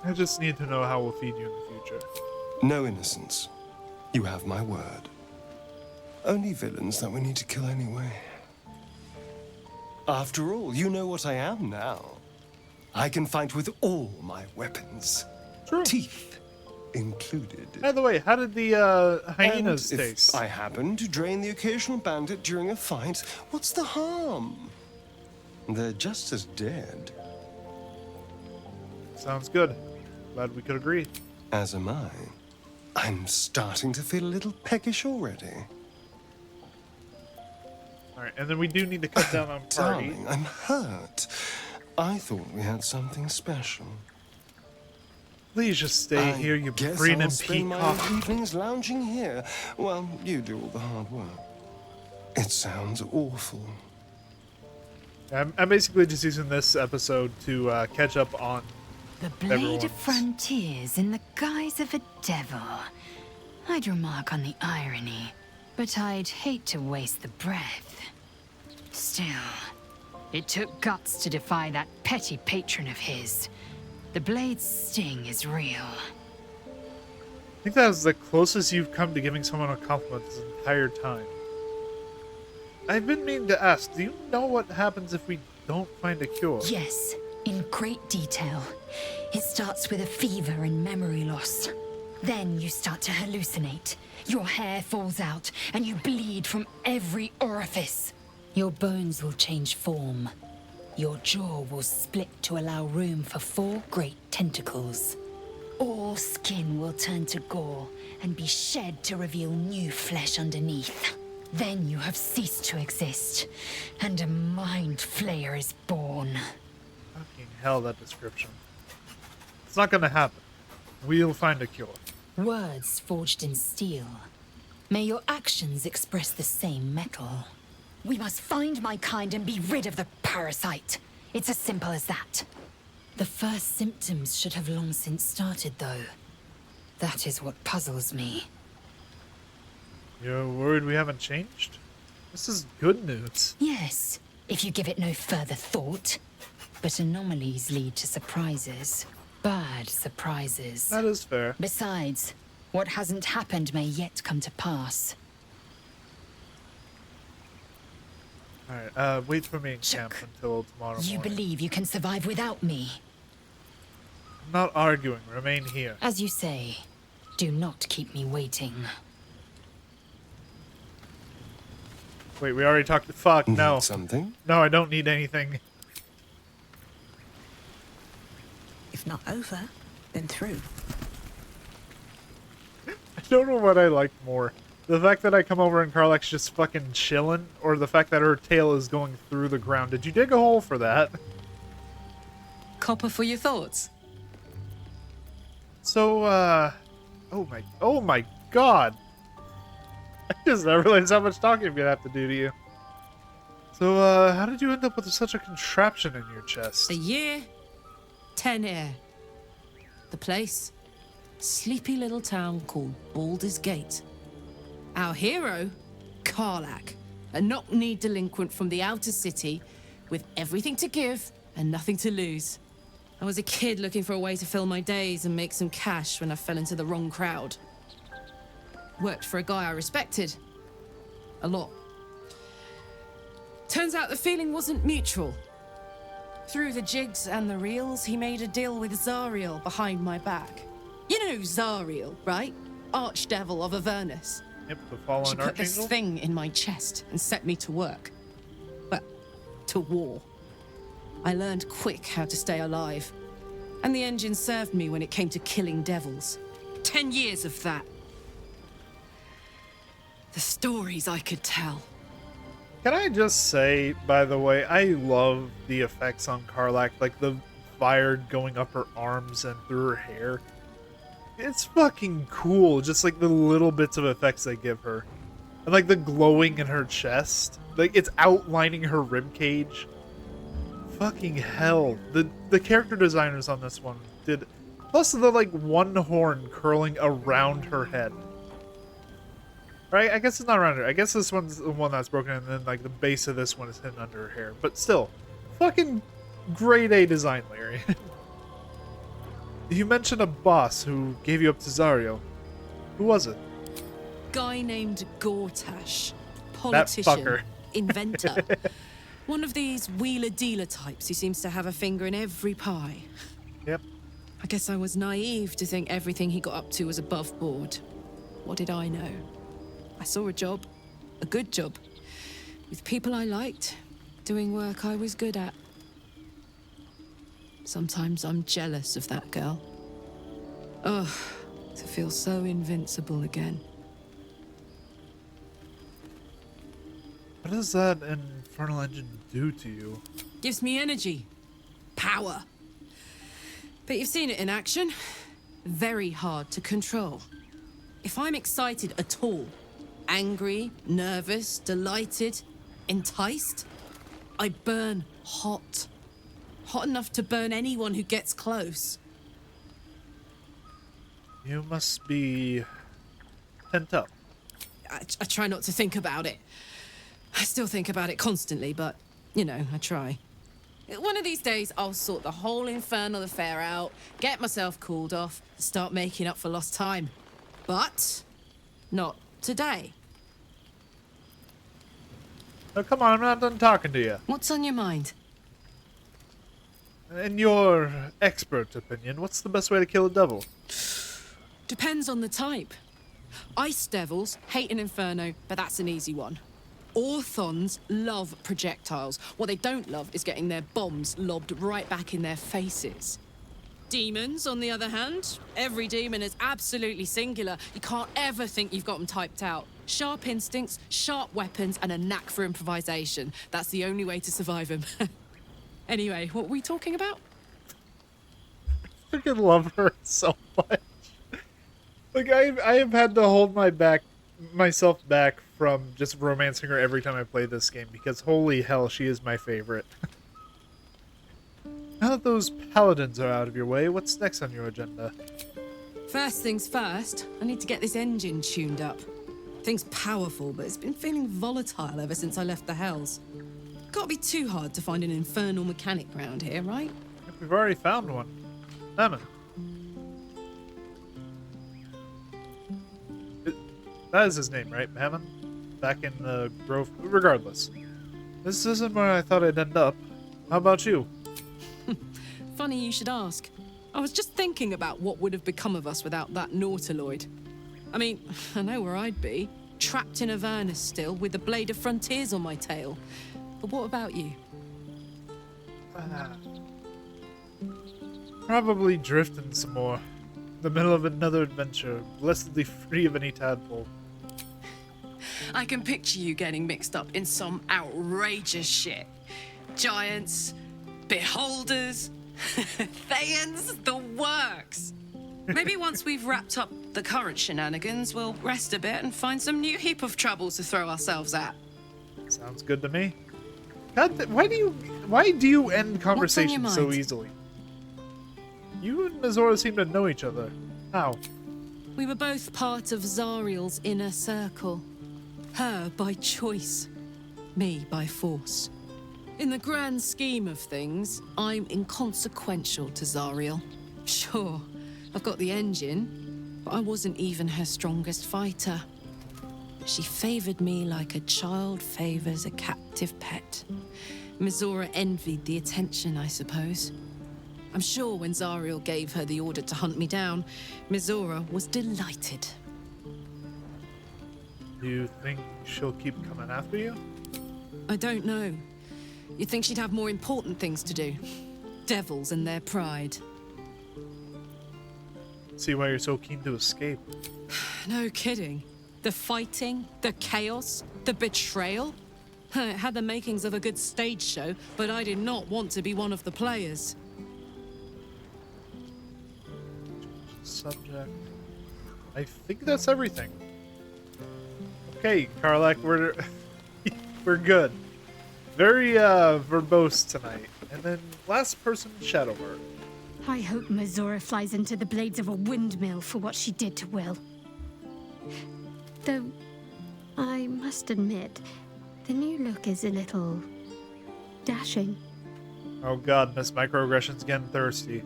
I just need to know how we'll feed you in the future. No innocence. You have my word. Only villains that we need to kill anyway. After all, you know what I am now. I can fight with all my weapons. True. Teeth included. By the way, how did the hyenas And taste? if I happen to drain the occasional bandit during a fight, what's the harm? They're just as dead. Sounds good. Glad we could agree. As am I. I'm starting to feel a little peckish already. Alright, and then we do need to cut down on party. Darling, I'm hurt. I thought we had something special. Please just stay here, you guess green I'll and spend peacock. my evenings lounging here while you do all the hard work. It sounds awful. I'm basically just using this episode to catch up on The blade of frontiers in the guise of a devil. I'd remark on the irony, but I'd hate to waste the breath. Still, it took guts to defy that petty patron of his. The blade's sting is real. I think that was the closest you've come to giving someone a compliment this entire time. I've been meaning to ask, do you know what happens if we don't find a cure? Yes, in great detail. It starts with a fever and memory loss. Then you start to hallucinate. Your hair falls out, and you bleed from every orifice. Your bones will change form. Your jaw will split to allow room for 4 great tentacles. All skin will turn to gore and be shed to reveal new flesh underneath. Then you have ceased to exist, and a mind flayer is born. Fucking hell, that description. It's not gonna happen. We'll find a cure. Words forged in steel. May your actions express the same metal. We must find my kind and be rid of the parasite. It's as simple as that. The first symptoms should have long since started, though. That is what puzzles me. You're worried we haven't changed? This is good news. Yes, if you give it no further thought. But anomalies lead to surprises. Bad surprises. That is fair. Besides, what hasn't happened may yet come to pass. Alright, wait for me in camp until tomorrow morning. You believe you can survive without me? I'm not arguing. Remain here. As you say, do not keep me waiting. Wait, we already talked. Fuck, no. Need something? No, I don't need anything. If not over, then through. I don't know what I like more. The fact that I come over and Karlach's just fucking chilling, or the fact that her tail is going through the ground. Did you dig a hole for that? Copper for your thoughts. So, oh my god. I just never realized how much talking I'm gonna have to do to you. So, how did you end up with such a contraption in your chest? A year, 10 air. The place, sleepy little town called Baldur's Gate. Our hero, Karlach, a knock-kneed delinquent from the outer city with everything to give and nothing to lose. I was a kid looking for a way to fill my days and make some cash when I fell into the wrong crowd. Worked for a guy I respected. A lot. Turns out the feeling wasn't mutual. Through the jigs and the reels, he made a deal with Zariel behind my back. You know Zariel, right? Archdevil of Avernus. Yep, the fallen She put this archangel. thing in my chest and set me to work. Well, to war. I learned quick how to stay alive. And the engine served me when it came to killing devils. 10 years of that. The stories I could tell. Can I just say, by the way, I love the effects on Karlach, like the fire going up her arms and through her hair. It's fucking cool, just like the little bits of effects they give her. And like the glowing in her chest. Like it's outlining her ribcage. Fucking hell. The character designers on this one did... Plus the like one horn curling around her head. Right? I guess it's not around her. I guess this one's the one that's broken and then like the base of this one is hidden under her hair. But still, fucking grade A design, Larry. You mentioned a boss who gave you up to Zariel. Who was it? Guy named Gortash. That Politician. fucker. Inventor. One of these wheeler-dealer types who seems to have a finger in every pie. Yep. I guess I was naive to think everything he got up to was above board. What did I know? I saw a job. A good job. With people I liked. Doing work I was good at. Sometimes I'm jealous of that girl. Ugh, to feel so invincible again. What does that infernal engine do to you? Gives me energy. Power. But you've seen it in action. Very hard to control. If I'm excited at all, angry, nervous, delighted, enticed, I burn hot. Hot enough to burn anyone who gets close. You must be pent up. I try not to think about it. I still think about it constantly, but, you know, I try. One of these days, I'll sort the whole infernal affair out, get myself cooled off, and start making up for lost time. But not today. Oh, come on, I'm not done talking to you. What's on your mind? In your expert opinion, what's the best way to kill a devil? Depends on the type. Ice devils hate an inferno, but that's an easy one. Orthons love projectiles. What they don't love is getting their bombs lobbed right back in their faces. Demons, on the other hand, every demon is absolutely singular. You can't ever think you've got them typed out. Sharp instincts, sharp weapons, and a knack for improvisation. That's the only way to survive them. Anyway, what were we talking about? I freaking love her so much. Like, I have had to hold myself back from just romancing her every time I play this game, because holy hell, she is my favorite. Now that those paladins are out of your way, what's next on your agenda? First things first, I need to get this engine tuned up. Thing's powerful, but it's been feeling volatile ever since I left the Hells. Can't be too hard to find an infernal mechanic round here, right? We've already found one. Lemon. That is his name, right? Mammon? Back in the Grove. Regardless. This isn't where I thought I'd end up. How about you? Funny you should ask. I was just thinking about what would have become of us without that Nautiloid. I mean, I know where I'd be. Trapped in Avernus still, with the Blade of Frontiers on my tail. But what about you? Probably drifting some more. The middle of another adventure, blessedly free of any tadpole. I can picture you getting mixed up in some outrageous shit. Giants, beholders, Thayans, the works. Maybe once we've wrapped up the current shenanigans, we'll rest a bit and find some new heap of troubles to throw ourselves at. Sounds good to me. God, why do you end conversations so mind? easily? You and Mizora seem to know each other. How? We were both part of Zariel's inner circle. Her by choice, me by force. In the grand scheme of things, I'm inconsequential to Zariel. Sure, I've got the engine, but I wasn't even her strongest fighter. She favored me like a child favors a captive pet. Mizora envied the attention, I suppose. I'm sure when Zariel gave her the order to hunt me down, Mizora was delighted. Do you think she'll keep coming after you? I don't know. You'd think she'd have more important things to do. Devils and their pride. See why you're so keen to escape. No kidding. The fighting, the chaos, the betrayal. It had the makings of a good stage show, but I did not want to be one of the players. Subject. I think that's everything. Okay, Karlak, we're good. Very verbose tonight. And then last person, Shadowheart. I hope Mizora flies into the blades of a windmill for what she did to Wyll. Though, I must admit, the new look is a little dashing. Oh god, Miss Microaggression's getting thirsty.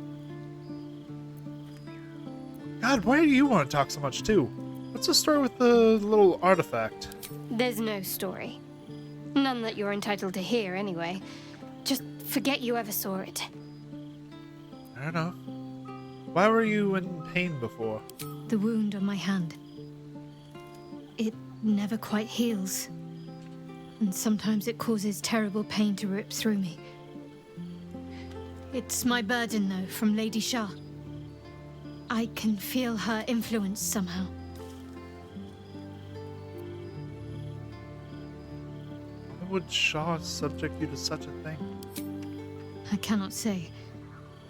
God, why do you want to talk so much too? What's the story with the little artifact? There's no story. None that you're entitled to hear, anyway. Just forget you ever saw it. I don't know. Why were you in pain before? The wound on my hand. It never quite heals. And sometimes it causes terrible pain to rip through me. It's my burden, though, from Lady Shah. I can feel her influence somehow. Why would Shah subject you to such a thing? I cannot say.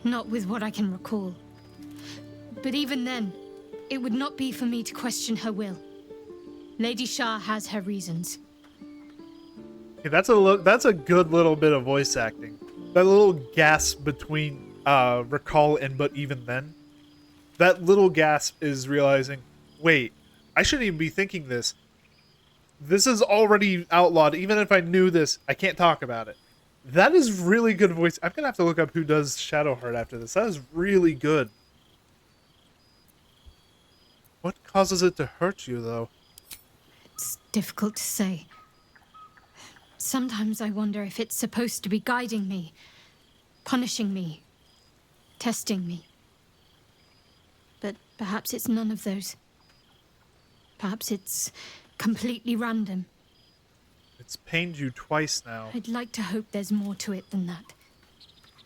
Not with what I can recall. But even then, it would not be for me to question her will. Lady Shah has her reasons. Okay, that's a good little bit of voice acting. That little gasp between recall and but even then. That little gasp is realizing, wait, I shouldn't even be thinking this. This is already outlawed. Even if I knew this, I can't talk about it. That is really good voice. I'm going to have to look up who does Shadowheart after this. That is really good. What causes it to hurt you, though? It's difficult to say. Sometimes I wonder if it's supposed to be guiding me, punishing me, testing me. But perhaps it's none of those. Perhaps it's completely random. It's pained you twice now. I'd like to hope there's more to it than that.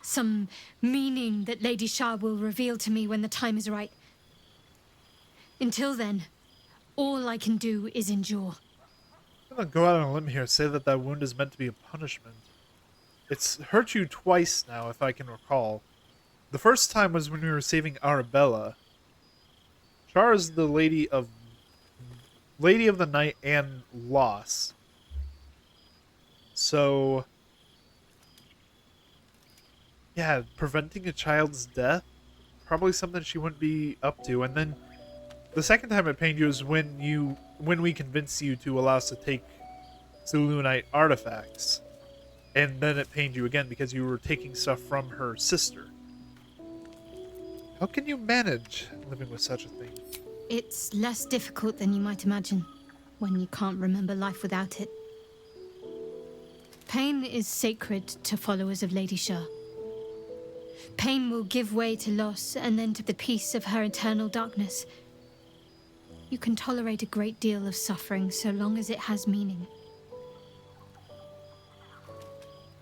Some meaning that Lady Shah will reveal to me when the time is right. Until then, all I can do is endure. I'm gonna go out on a limb here and say that that wound is meant to be a punishment. It's hurt you twice now, if I can recall. The first time was when we were saving Arabella. Shar is the Lady of the Night and Loss. So, yeah, preventing a child's death, probably something she wouldn't be up to. And then the second time it pained you is when you when we convinced you to allow us to take Zulunite artifacts, and then it pained you again because you were taking stuff from her sister. How can you manage living with such a thing? It's less difficult than you might imagine when you can't remember life without it. Pain is sacred to followers of Lady Shah. Pain will give way to loss and then to the peace of her eternal darkness. You can tolerate a great deal of suffering so long as it has meaning.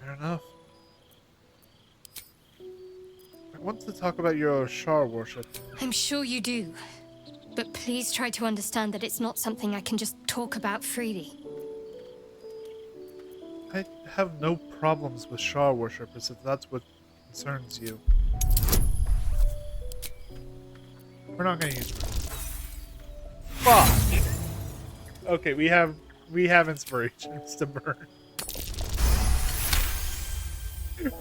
Fair enough. I want to talk about your Shah worship. I'm sure you do. But please try to understand that it's not something I can just talk about freely. I have no problems with Shah worshippers if that's what concerns you. We're not gonna use it. Fuck! Okay, we have inspirations to burn.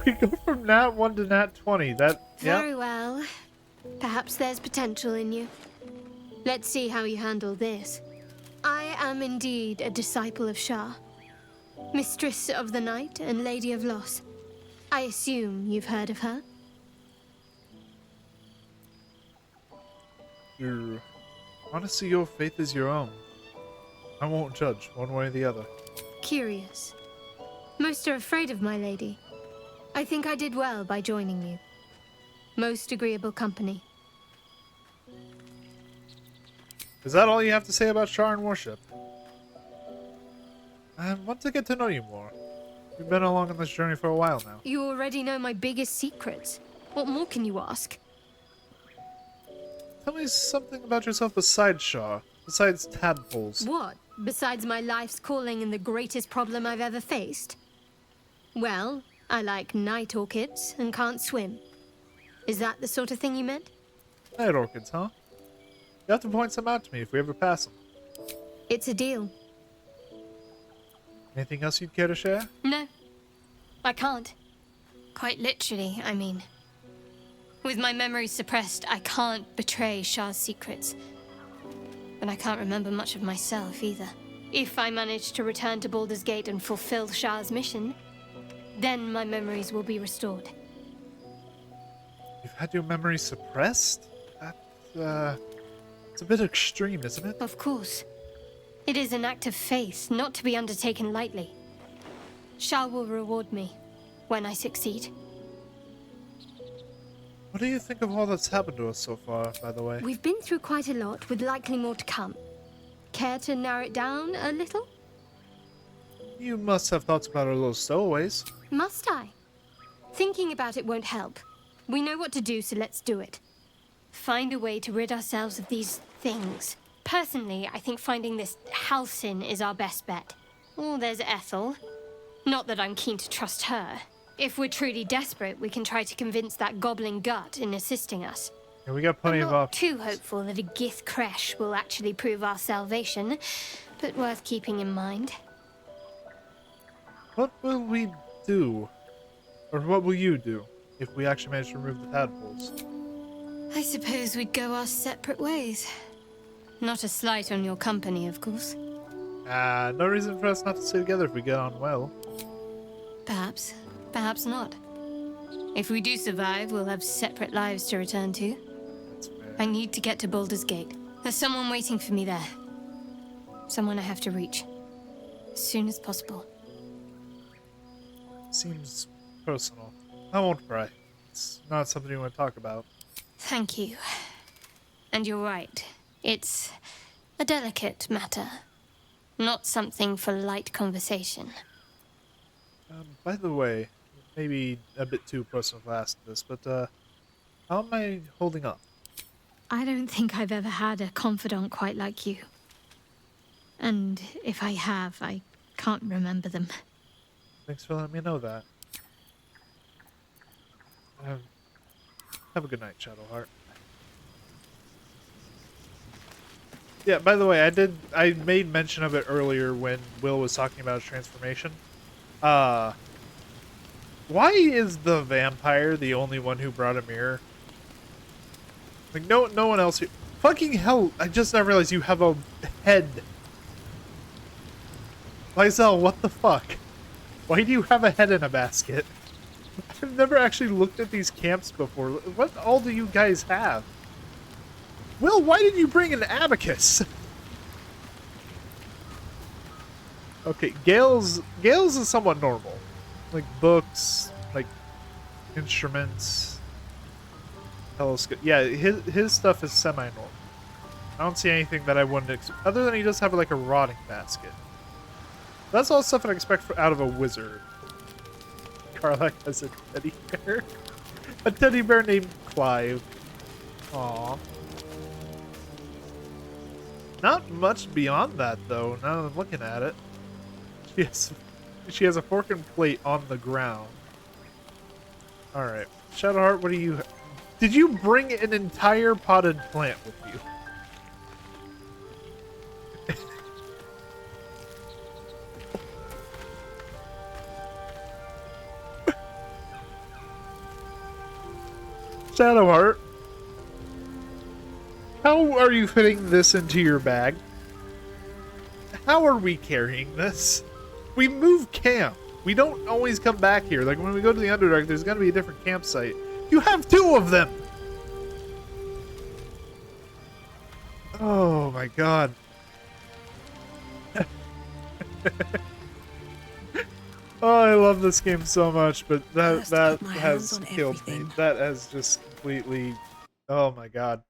We go from nat 1 to nat 20. Very well. Perhaps there's potential in you. Let's see how you handle this. I am indeed a disciple of Shah, Mistress of the Night and Lady of Loss. I assume you've heard of her? Honestly, your faith is your own. I won't judge one way or the other. Curious. Most are afraid of my lady. I think I did well by joining you. Most agreeable company. Is that all you have to say about Shah and worship? I want to get to know you more. We've been along on this journey for a while now. You already know my biggest secrets. What more can you ask? Tell me something about yourself besides Shah, besides tadpoles. What? Besides my life's calling and the greatest problem I've ever faced? Well, I like night orchids and can't swim. Is that the sort of thing you meant? Night orchids, huh? You have to point some out to me if we ever pass them. It's a deal. Anything else you'd care to share? No, I can't. Quite literally, I mean. With my memory suppressed, I can't betray Shah's secrets. But I can't remember much of myself either. If I manage to return to Baldur's Gate and fulfill Shah's mission, then my memories will be restored. You've had your memory suppressed? It's a bit extreme, isn't it? Of course. It is an act of faith, not to be undertaken lightly. Shah will reward me when I succeed. What do you think of all that's happened to us so far, by the way? We've been through quite a lot, with likely more to come. Care to narrow it down a little? You must have thoughts about our little stowaways. Must I? Thinking about it won't help. We know what to do, so let's do it. Find a way to rid ourselves of these things. Personally, I think finding this Halcyon is our best bet. Oh, there's Ethel. Not that I'm keen to trust her. If we're truly desperate, we can try to convince that goblin gut in assisting us. Yeah, we got plenty of I'm not options. too hopeful that a Gith Kresh will actually prove our salvation, but worth keeping in mind. What will we do? Or what will you do if we actually manage to remove the tadpoles? I suppose we'd go our separate ways. Not a slight on your company, of course. No reason for us not to stay together if we get on well. Perhaps. Perhaps not. If we do survive, we'll have separate lives to return to. That's fair. I need to get to Baldur's Gate. There's someone waiting for me there. Someone I have to reach. As soon as possible. Seems personal. I won't pry. It's not something you want to talk about. Thank you. And you're right. It's a delicate matter. Not something for light conversation. By the way, maybe a bit too personal to ask this, but how am I holding up? I don't think I've ever had a confidant quite like you. And if I have, I can't remember them. Thanks for letting me know that. Have a good night, Shadowheart. Yeah, by the way, I made mention of it earlier when Wyll was talking about his transformation. Why is the vampire the only one who brought a mirror? Like, no one else here. Fucking hell, I just now realized you have a head Lysel, what the fuck? Why do you have a head in a basket? I've never actually looked at these camps before. What all do you guys have? Wyll, why did you bring an abacus? Okay, Gale's is somewhat normal. Like books, like instruments, telescope. Yeah, his stuff is semi-normal. I don't see anything that I wouldn't other than he does have like a rotting basket. That's all stuff I expect out of a wizard. Karlach has a teddy bear. A teddy bear named Clive. Aww. Not much beyond that, though, now that I'm looking at it. She has a fork and plate on the ground. Alright. Shadowheart, what do you... Did you bring an entire potted plant with you? Shadowheart, how are you fitting this into your bag? How are we carrying this? We move camp. We don't always come back here. Like when we go to the Underdark, there's going to be a different campsite. You have 2 of them! Oh my god. Oh, I love this game so much, but that has killed me. That has just completely... Oh my god.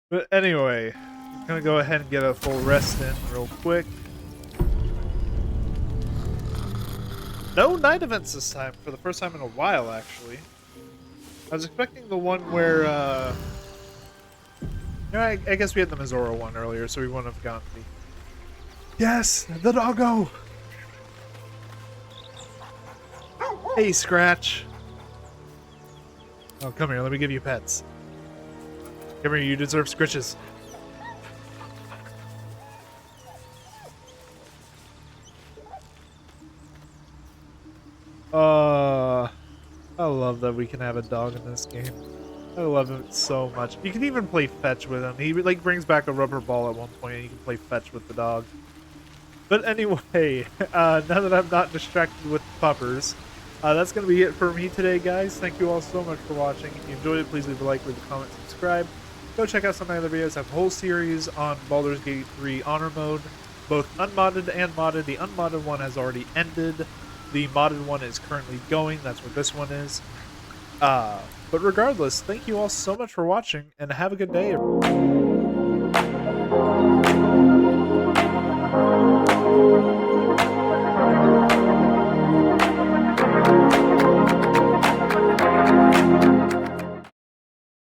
But anyway, I'm gonna go ahead and get a full rest in real quick. No night events this time, for the first time in a while, actually. I was expecting the one where, you know, I guess we had the Mizora one earlier, so we wouldn't have gotten the... Yes! The doggo! Hey, Scratch. Oh, come here. Let me give you pets. Come here. You deserve scritches. I love that we can have a dog in this game. I love it so much. You can even play fetch with him. He like brings back a rubber ball at one point, and you can play fetch with the dog. But anyway, now that I'm not distracted with puppers, that's going to be it for me today, guys. Thank you all so much for watching. If you enjoyed it, please leave a like, leave a comment, subscribe. Go check out some of my other videos. I have a whole series on Baldur's Gate 3 Honor Mode, both unmodded and modded. The unmodded one has already ended. The modded one is currently going. That's what this one is. But regardless, thank you all so much for watching, and have a good day, everyone.